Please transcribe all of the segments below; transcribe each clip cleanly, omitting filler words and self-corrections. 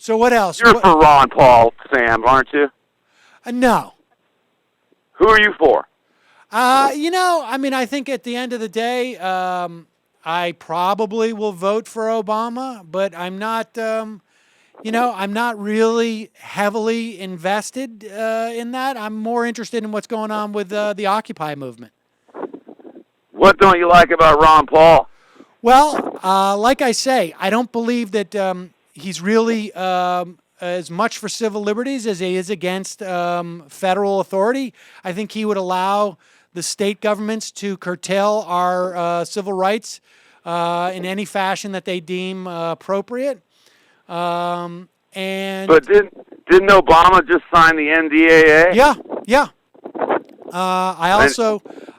So what else? You're for Ron Paul, Sam, aren't you? No. Who are you for? I think at the end of the day, I probably will vote for Obama, but I'm not, I'm not really heavily invested in that. I'm more interested in what's going on with the Occupy movement. What don't you like about Ron Paul? Well, like I say, I don't believe that he's really as much for civil liberties as he is against federal authority. I think he would allow the state governments to curtail our civil rights in any fashion that they deem appropriate. And But didn't Obama just sign the NDAA? Yeah. I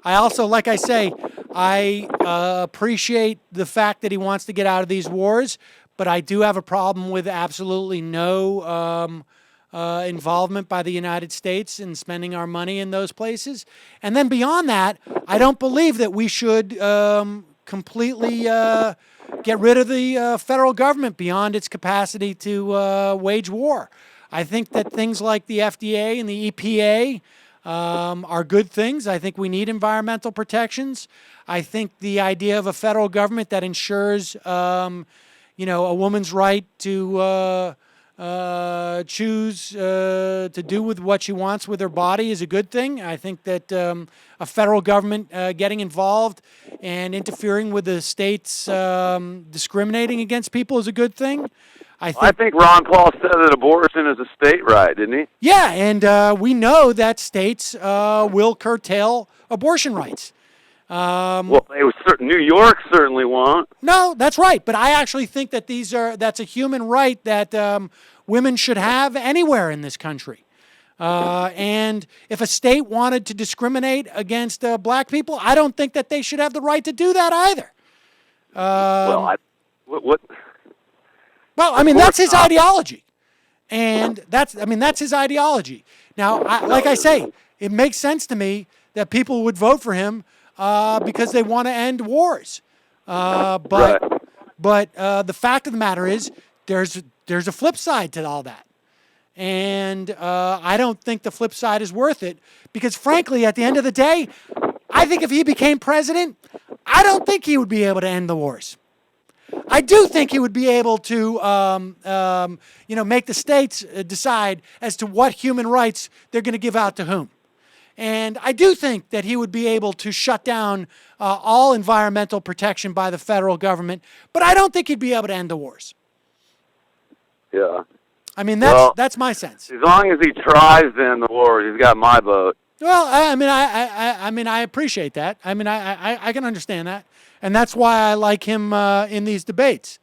also, like I say, I appreciate the fact that he wants to get out of these wars, but I do have a problem with absolutely no involvement by the United States in spending our money in those places. And then beyond that, I don't believe that we should completely get rid of the federal government beyond its capacity to wage war. I think that things like the FDA and the EPA are good things. I think we need environmental protections. I think the idea of a federal government that ensures, a woman's right to choose to do with what she wants with her body is a good thing. I think that a federal government getting involved and interfering with the states discriminating against people is a good thing. I think Ron Paul said that abortion is a state right, didn't he? Yeah, and we know that states will curtail abortion rights. New York certainly won't. No, that's right. But I actually think that that's a human right that women should have anywhere in this country. And if a state wanted to discriminate against black people, I don't think that they should have the right to do that either. Well, that's his ideology. And that's his ideology. Now, like I say, it makes sense to me that people would vote for him because they want to end wars. But the fact of the matter is there's a flip side to all that. And I don't think the flip side is worth it because, frankly, at the end of the day, I think if he became president, I don't think he would be able to end the wars. I do think he would be able to, make the states decide as to what human rights they're going to give out to whom. And I do think that he would be able to shut down all environmental protection by the federal government, but I don't think he'd be able to end the wars. Yeah. That's my sense. As long as he tries to end the wars, he's got my vote. Well, I appreciate that. I can understand that. And that's why I like him in these debates.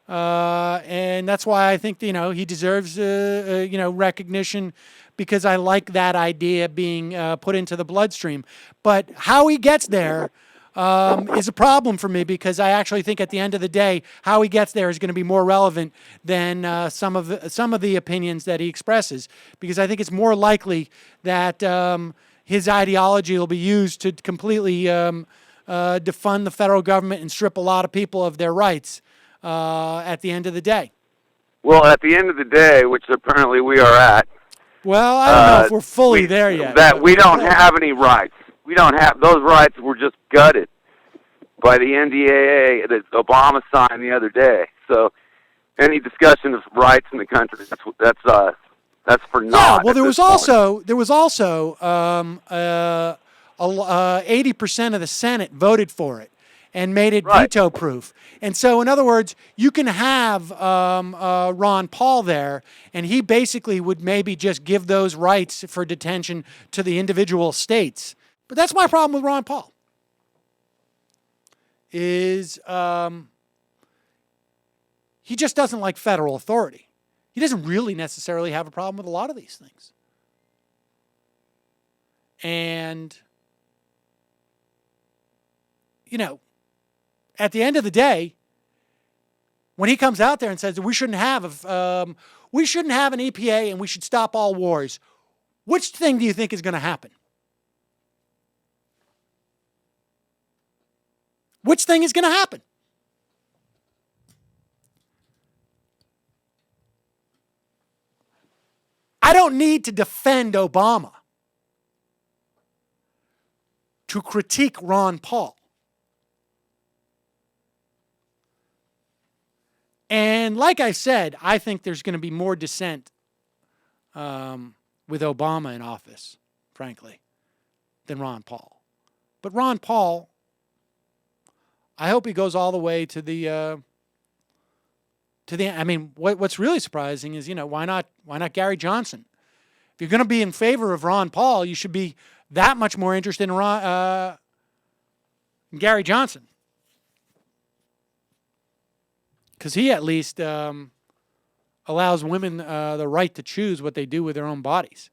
And that's why I think, he deserves, recognition because I like that idea being put into the bloodstream. But how he gets there is a problem for me because I actually think at the end of the day, how he gets there is going to be more relevant than some of the opinions that he expresses. Because I think it's more likely that his ideology will be used to completely defund the federal government and strip a lot of people of their rights at the end of the day. Well, at the end of the day, which apparently we are at. Well, I don't know if we're fully there yet. That we don't have any rights. We don't have those rights. Were just gutted by the NDAA that Obama signed the other day. So, any discussion of rights in the country that's for naught. Yeah. Well, there was also 80% of the Senate voted for it and made it veto-proof. And so, in other words, you can have Ron Paul there, and he basically would maybe just give those rights for detention to the individual states. But that's my problem with Ron Paul, is he just doesn't like federal authority. He doesn't really necessarily have a problem with a lot of these things. And at the end of the day, when he comes out there and says that we shouldn't have an EPA and we should stop all wars, which thing do you think is going to happen? Which thing is going to happen? I don't need to defend Obama to critique Ron Paul. And like I said, I think there's going to be more dissent with Obama in office, frankly, than Ron Paul. But Ron Paul, I hope he goes all the way to the. I mean, what's really surprising is, why not Gary Johnson? If you're going to be in favor of Ron Paul, you should be that much more interested in Gary Johnson, because he at least allows women the right to choose what they do with their own bodies.